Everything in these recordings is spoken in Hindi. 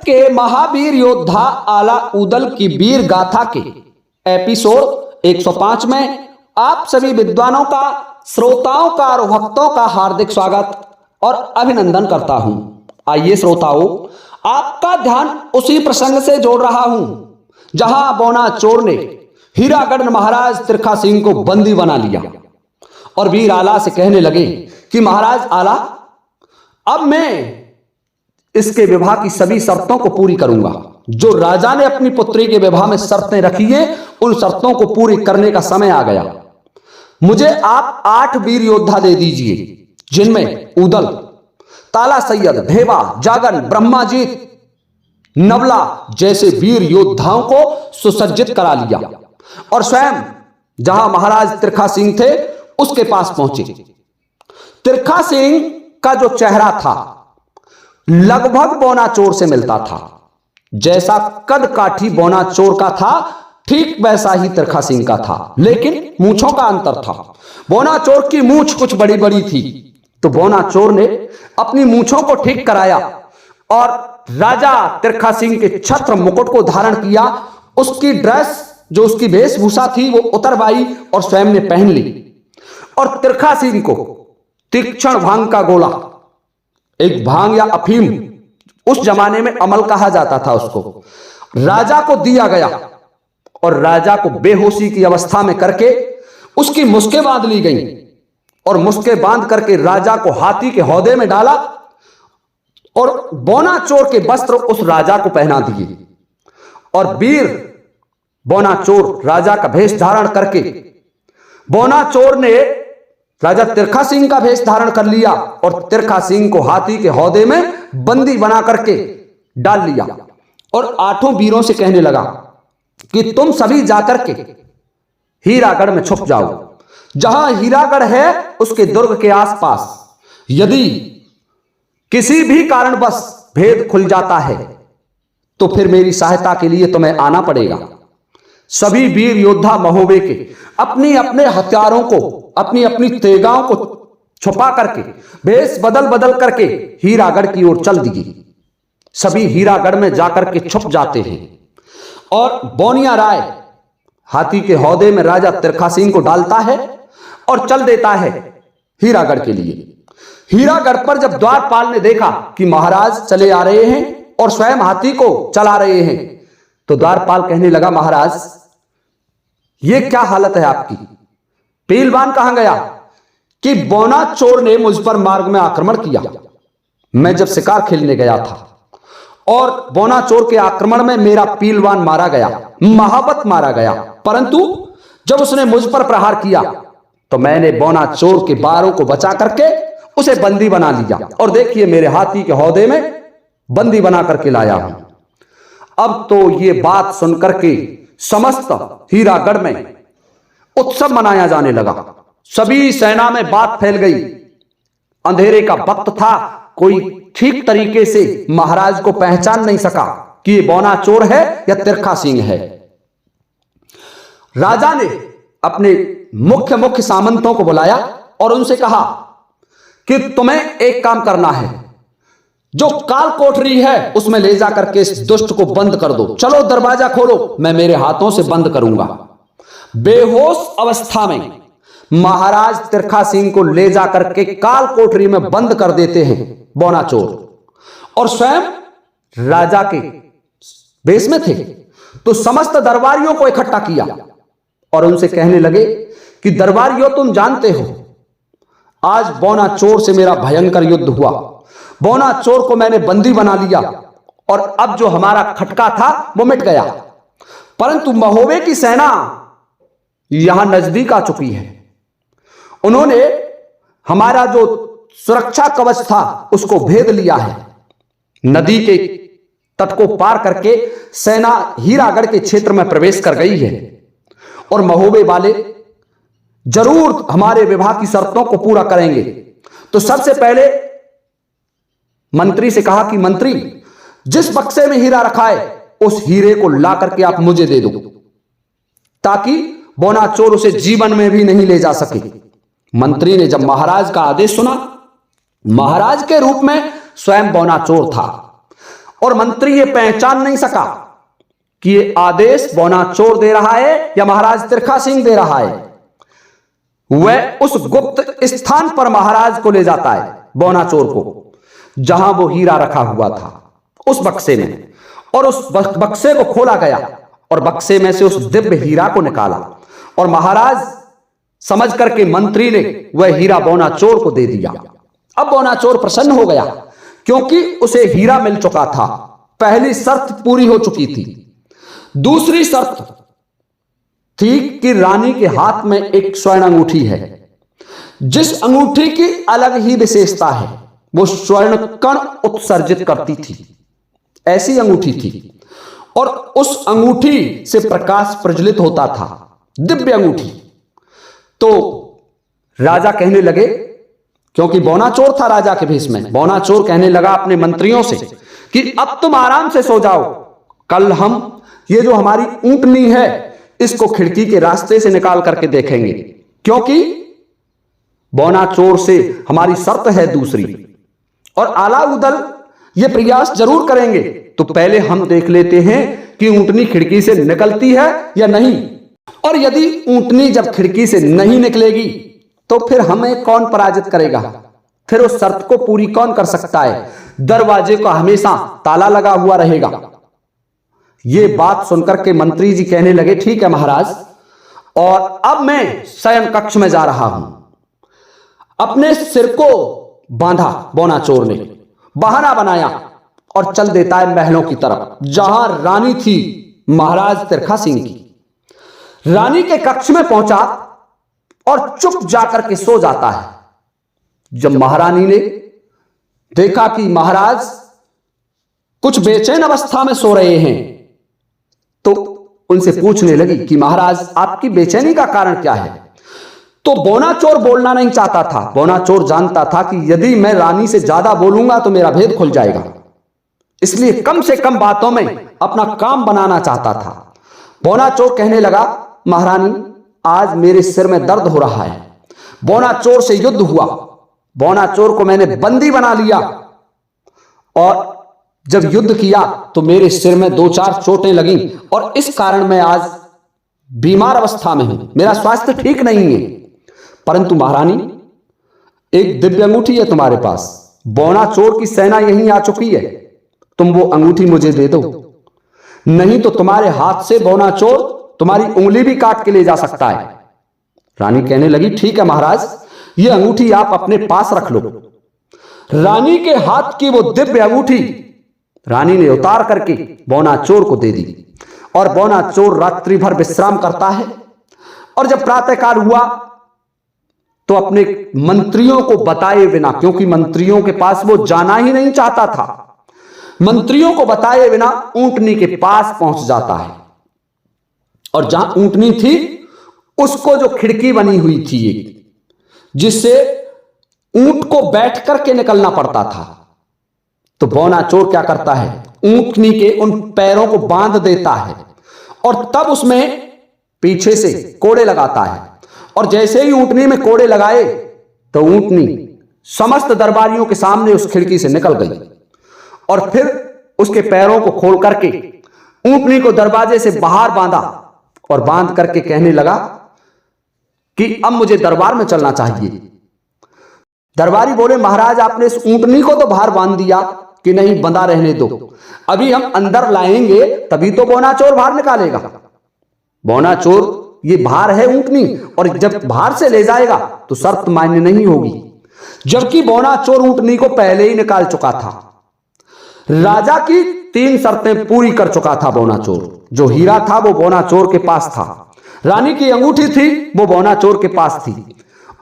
के महावीर योद्धा आला उदल की वीर गाथा के एपिसोड 105 में आप सभी विद्वानों का, श्रोताओं का और भक्तों का हार्दिक स्वागत और अभिनंदन करता हूं। आइए श्रोताओं, आपका ध्यान उसी प्रसंग से जोड़ रहा हूं जहां बौना चोर ने हीरागढ़ महाराज तिरखा सिंह को बंदी बना लिया और वीर आला से कहने लगे कि महाराज आला, अब मैं इसके विवाह की सभी शर्तों को पूरी करूंगा। जो राजा ने अपनी पुत्री के विवाह में शर्तें रखी हैं, उन शर्तों को पूरी करने का समय आ गया। मुझे आप 8 वीर योद्धा दे दीजिए, जिनमें उदल, ताला सैयद, भेवा, जागन, ब्रह्माजीत, नवला जैसे वीर योद्धाओं को सुसज्जित करा लिया और स्वयं जहां महाराज तिरखा सिंह थे उसके पास पहुंचे। तिरखा सिंह का जो चेहरा था लगभग बौना चोर से मिलता था। जैसा कद काठी बौना चोर का था, ठीक वैसा ही तिरखा सिंह का था, लेकिन मूंछों का अंतर था। बौना चोर की मूंछ कुछ बड़ी बड़ी थी, तो बौना चोर ने अपनी मूंछों को ठीक कराया और राजा तिरखा सिंह के छत्र मुकुट को धारण किया। उसकी ड्रेस, जो उसकी वेशभूषा थी, वो उतरवाई और स्वयं ने पहन ली और तिरखा सिंह को तीक्ष्ण भांग का गोला, एक भांग या अफीम उस जमाने में अमल कहा जाता था, उसको राजा को दिया गया और राजा को बेहोशी की अवस्था में करके उसकी मुस्कें बांध ली गई और मुस्कें बांध करके राजा को हाथी के हौदे में डाला और बौना चोर के वस्त्र उस राजा को पहना दिए और वीर बौना चोर राजा का भेष धारण करके बौना चोर ने राजा तिरखा सिंह का भेष धारण कर लिया और तिरखा सिंह को हाथी के हौदे में बंदी बना करके डाल लिया और 8 वीरों से कहने लगा कि तुम सभी जाकर के हीरागढ़ में छुप जाओ। जहां हीरागढ़ है उसके दुर्ग के आसपास यदि किसी भी कारणवश भेद खुल जाता है तो फिर मेरी सहायता के लिए तुम्हें आना पड़ेगा। सभी वीर योद्धा महोबे के अपनी अपने हथियारों को, अपनी अपनी तेगाओं को छुपा करके भेष बदल बदल करके हीरागढ़ की ओर चल दिए। सभी हीरागढ़ में जाकर के छुप जाते हैं और बौनिया राय हाथी के हौदे में राजा तिरखा सिंह को डालता है और चल देता है हीरागढ़ के लिए। हीरागढ़ पर जब द्वारपाल ने देखा कि महाराज चले आ रहे हैं और स्वयं हाथी को चला रहे हैं, तो द्वारपाल कहने लगा, महाराज ये क्या हालत है आपकी? पीलवान कहां गया? कि बौना चोर ने मुझ पर मार्ग में आक्रमण किया। मैं जब शिकार खेलने गया था और बौना चोर के आक्रमण में मेरा पीलवान मारा गया, महावत मारा गया, परंतु जब उसने मुझ पर प्रहार किया तो मैंने बौना चोर के बारों को बचा करके उसे बंदी बना लिया और देखिए मेरे हाथी के हौदे में बंदी बना करके लाया हूं। अब तो ये बात सुनकर के समस्त हीरागढ़ में उत्सव मनाया जाने लगा। सभी सेना में बात फैल गई। अंधेरे का वक्त था, कोई ठीक तरीके से महाराज को पहचान नहीं सका कि ये बौना चोर है या तिरखा सिंह है। राजा ने अपने मुख्य मुख्य सामंतों को बुलाया और उनसे कहा कि तुम्हें एक काम करना है, जो काल कोठरी है उसमें ले जाकर के इस दुष्ट को बंद कर दो। चलो दरवाजा खोलो, मैं मेरे हाथों से बंद करूंगा। बेहोश अवस्था में महाराज तिरखा सिंह को ले जाकर के काल कोठरी में बंद कर देते हैं बौना चोर और स्वयं राजा के वेश में थे। तो समस्त दरबारियों को इकट्ठा किया और उनसे कहने लगे कि दरबारियों, तुम जानते हो आज बौना चोर से मेरा भयंकर युद्ध हुआ। बौना चोर को मैंने बंदी बना लिया और अब जो हमारा खटका था वो मिट गया, परंतु महोबे की सेना यहां नजदीक आ चुकी है। उन्होंने हमारा जो सुरक्षा कवच था उसको भेद लिया है। नदी के तट को पार करके सेना हीरागढ़ के क्षेत्र में प्रवेश कर गई है और महोबे वाले जरूर हमारे विवाह की शर्तों को पूरा करेंगे। तो सबसे पहले मंत्री से कहा कि मंत्री, जिस बक्से में हीरा रखा है उस हीरे को ला करके आप मुझे दे दो, ताकि बौना चोर उसे जीवन में भी नहीं ले जा सके। मंत्री ने जब महाराज का आदेश सुना, महाराज के रूप में स्वयं बौना चोर था और मंत्री ये पहचान नहीं सका कि ये आदेश बौना चोर दे रहा है या महाराज तिरखा सिंह दे रहा है। वह उस गुप्त स्थान पर महाराज को ले जाता है, बौना चोर को, जहां वो हीरा रखा हुआ था, उस बक्से में। और उस बक्से को खोला गया और बक्से में से उस दिव्य हीरा को निकाला और महाराज समझ करके मंत्री ने वह हीरा बौना चोर को दे दिया। अब बौना चोर प्रसन्न हो गया क्योंकि उसे हीरा मिल चुका था। पहली शर्त पूरी हो चुकी थी। दूसरी शर्त थी कि रानी के हाथ में एक स्वर्ण अंगूठी है, जिस अंगूठी की अलग ही विशेषता है, वो स्वर्ण कण उत्सर्जित करती थी, ऐसी अंगूठी थी। और उस अंगूठी से प्रकाश प्रज्वलित होता था, दिव्य अंगूठी। तो राजा कहने लगे, क्योंकि बौना चोर था राजा के भेष में, बौना चोर कहने लगा अपने मंत्रियों से कि अब तुम आराम से सो जाओ, कल हम ये जो हमारी ऊंटनी है इसको खिड़की के रास्ते से निकाल करके देखेंगे, क्योंकि बौना चोर से हमारी शर्त है दूसरी, और आला उदल ये प्रयास जरूर करेंगे। तो पहले हम देख लेते हैं कि ऊंटनी खिड़की से निकलती है या नहीं, और यदि ऊंटनी जब खिड़की से नहीं निकलेगी तो फिर हमें कौन पराजित करेगा, फिर उस शर्त को पूरी कौन कर सकता है। दरवाजे को हमेशा ताला लगा हुआ रहेगा। ये बात सुनकर के मंत्री जी कहने लगे, ठीक है महाराज, और अब मैं शयन कक्ष में जा रहा हूं। अपने सिर को बांधा बौना चोर ने, बहाना बनाया और चल देता है महलों की तरफ, जहां रानी थी महाराज तिरखा सिंह की। रानी के कक्ष में पहुंचा और चुप जाकर के सो जाता है। जब महारानी ने देखा कि महाराज कुछ बेचैन अवस्था में सो रहे हैं, तो उनसे पूछने लगी कि महाराज आपकी बेचैनी का कारण क्या है। तो बौना चोर बोलना नहीं चाहता था। बौना चोर जानता था कि यदि मैं रानी से ज्यादा बोलूंगा तो मेरा भेद खुल जाएगा, इसलिए कम से कम बातों में अपना काम बनाना चाहता था। बौना चोर कहने लगा, महारानी आज मेरे सिर में दर्द हो रहा है। बौना चोर से युद्ध हुआ, बौना चोर को मैंने बंदी बना लिया, और जब युद्ध किया तो मेरे सिर में 2-4 चोटें लगीं, और इस कारण मैं आज बीमार अवस्था में हूं, मेरा स्वास्थ्य ठीक नहीं है। परंतु महारानी एक दिव्य अंगूठी है तुम्हारे पास, बौना चोर की सेना यहीं आ चुकी है, तुम वो अंगूठी मुझे दे दो, नहीं तो तुम्हारे हाथ से बौना चोर तुम्हारी उंगली भी काट के ले जा सकता है। रानी कहने लगी, ठीक है महाराज, ये अंगूठी आप अपने पास रख लो। रानी के हाथ की वो दिव्य अंगूठी रानी ने उतार करके बौना चोर को दे दी, और बौना चोर रात्रि भर विश्राम करता है। और जब प्रातःकाल हुआ तो अपने मंत्रियों को बताए बिना, क्योंकि मंत्रियों के पास वो जाना ही नहीं चाहता था, मंत्रियों को बताए बिना ऊंटनी के पास पहुंच जाता है। और जहां ऊंटनी थी उसको जो खिड़की बनी हुई थी एक, जिससे ऊंट को बैठ करके निकलना पड़ता था, तो बौना चोर क्या करता है, ऊंटनी के उन पैरों को बांध देता है और तब उसमें पीछे से कोड़े लगाता है। और जैसे ही ऊंटनी में कोड़े लगाए तो ऊंटनी समस्त दरबारियों के सामने उस खिड़की से निकल गई, और फिर उसके पैरों को खोल करके ऊंटनी को दरवाजे से बाहर बांधा, और बांध करके कहने लगा कि अब मुझे दरबार में चलना चाहिए। दरबारी बोले, महाराज आपने इस ऊंटनी को तो बाहर बांध दिया, कि नहीं बंधा रहने दो, अभी हम अंदर लाएंगे तभी तो बौना चोर बाहर निकालेगा। बौना चोर ये बाहर है ऊंटनी, और जब बाहर से ले जाएगा तो शर्त मान्य नहीं होगी, जबकि बौना चोर ऊंटनी को पहले ही निकाल चुका था। राजा की 3 शर्तें पूरी कर चुका था बौना चोर। जो हीरा था वो बौना चोर के पास था, रानी की अंगूठी थी वो बौना चोर के पास थी,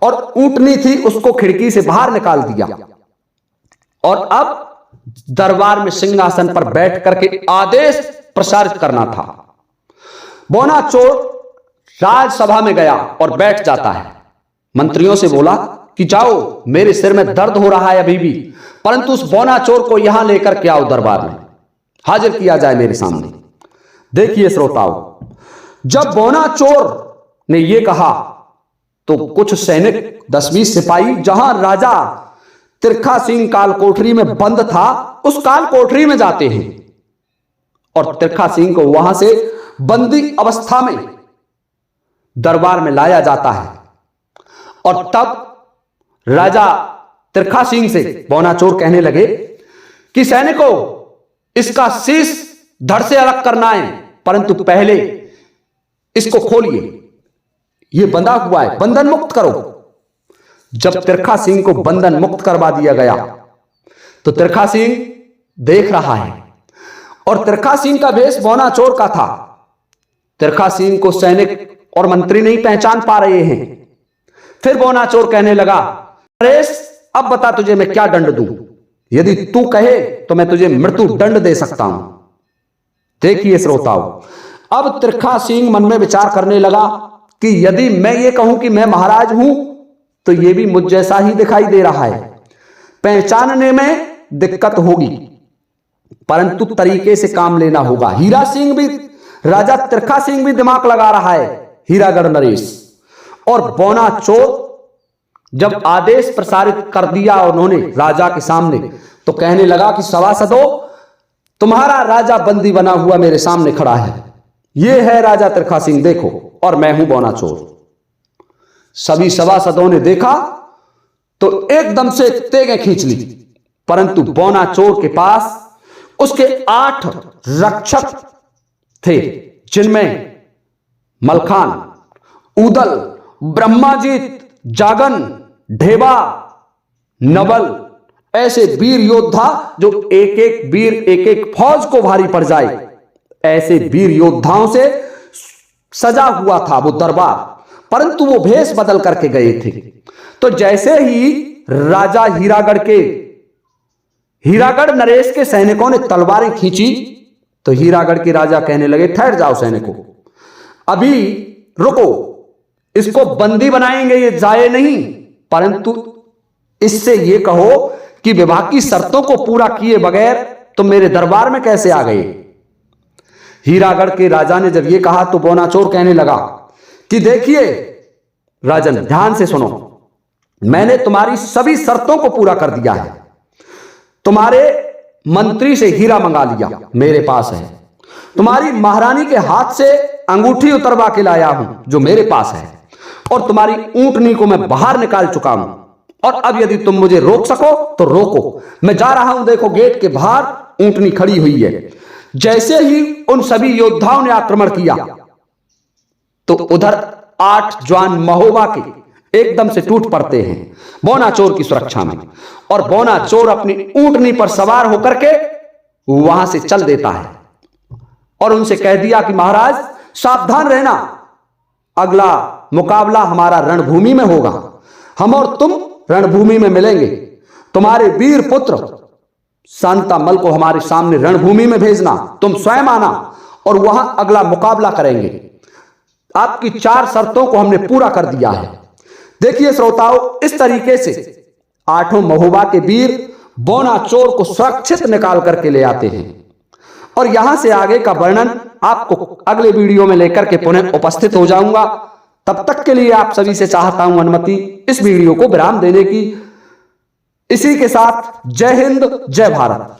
और ऊंटनी थी उसको खिड़की से बाहर निकाल दिया। और अब दरबार में सिंहासन पर बैठ करके आदेश प्रसारित करना था। बौना चोर राजसभा में गया और बैठ जाता है। मंत्रियों से बोला कि जाओ, मेरे सिर में दर्द हो रहा है अभी भी, परंतु उस बौना चोर को यहां लेकर के आओ, दरबार में हाजिर किया जाए मेरे सामने। देखिए श्रोताओं, जब बौना चोर ने यह कहा तो कुछ सैनिक 10-20 सिपाही जहां राजा तिरखा सिंह काल कोठरी में बंद था, उस काल कोठरी में जाते हैं और तिरखा सिंह को वहां से बंदी अवस्था में दरबार में लाया जाता है। और तब राजा तिरखा सिंह से बौनाचोर कहने लगे कि सैनिकों, इसका शीश धड़ से अलग करना है, परंतु पहले इसको खोलिए, यह बंधा हुआ है, बंधन मुक्त करो। जब तिरखा सिंह को बंधन मुक्त करवा दिया गया तो तिरखा सिंह देख रहा है और तिरखा सिंह का भेष बौनाचोर का था। तिरखा सिंह को सैनिक और मंत्री नहीं पहचान पा रहे हैं। फिर बौनाचोर कहने लगा, नरेश, अब बता तुझे मैं क्या दंड दूं? यदि तू कहे तो मैं तुझे मृत्यु दंड दे सकता हूं। देखिए श्रोताओं, अब तिरखा सिंह मन में विचार करने लगा कि यदि मैं ये कहूं कि मैं महाराज हूं तो यह भी मुझ जैसा ही दिखाई दे रहा है, पहचानने में दिक्कत होगी, परंतु तरीके से काम लेना होगा। हीरा सिंह भी, राजा तिरखा सिंह भी दिमाग लगा रहा है, हीरागढ़ नरेश। और बौनाचोर जब आदेश प्रसारित कर दिया उन्होंने राजा के सामने, तो कहने लगा कि सभासदों, तुम्हारा राजा बंदी बना हुआ मेरे सामने खड़ा है, यह है राजा तिरखा सिंह, देखो, और मैं हूं बौनाचोर। सभी सभासदों ने देखा तो एकदम से तेगें खींच ली, परंतु बौनाचोर के पास उसके 8 रक्षक थे, जिनमें मलखान, उदल, ब्रह्माजीत, जागन, ढेबा, नवल, ऐसे वीर योद्धा जो एक एक वीर एक एक फौज को भारी पड़ जाए, ऐसे वीर योद्धाओं से सजा हुआ था वो दरबार, परंतु वो भेष बदल करके गए थे। तो जैसे ही राजा हीरागढ़ नरेश के सैनिकों ने तलवारें खींची तो हीरागढ़ के राजा कहने लगे, ठहर जाओ सैनिकों, अभी रुको, इसको बंदी बनाएंगे, ये जाए नहीं, परंतु इससे ये कहो कि विवाह की शर्तों को पूरा किए बगैर तुम मेरे दरबार में कैसे आ गए। हीरागढ़ के राजा ने जब ये कहा तो बौनाचोर कहने लगा कि देखिए राजन, ध्यान से सुनो, मैंने तुम्हारी सभी शर्तों को पूरा कर दिया है, तुम्हारे मंत्री से हीरा मंगा लिया, मेरे पास है, तुम्हारी महारानी के हाथ से अंगूठी उतरवा के लाया हूं जो मेरे पास है, और तुम्हारी ऊंटनी को मैं बाहर निकाल चुका हूं, और अब यदि तुम मुझे रोक सको तो रोको, मैं जा रहा हूं, देखो गेट के बाहर ऊंटनी खड़ी हुई है। जैसे ही उन सभी योद्धाओं ने आक्रमण किया तो उधर 8 जवान महोबा के एकदम से टूट पड़ते हैं बौनाचोर की सुरक्षा में, और बौनाचोर अपनी ऊंटनी पर सवार होकर के वहां से चल देता है और उनसे कह दिया कि महाराज सावधान रहना, अगला मुकाबला हमारा रणभूमि में होगा, हम और तुम रणभूमि में मिलेंगे, तुम्हारे वीर पुत्र शांतामल को हमारे सामने रणभूमि में भेजना, तुम स्वयं आना और वहां अगला मुकाबला करेंगे। आपकी 4 शर्तों को हमने पूरा कर दिया है। देखिए श्रोताओं, इस तरीके से 8 महोबा के वीर बौनाचोर को सुरक्षित निकाल करके ले आते हैं, और यहां से आगे का वर्णन आपको अगले वीडियो में लेकर के पुनः उपस्थित हो जाऊंगा। तब तक के लिए आप सभी से चाहता हूं अनुमति इस वीडियो को विराम देने की। इसी के साथ जय हिंद, जय भारत।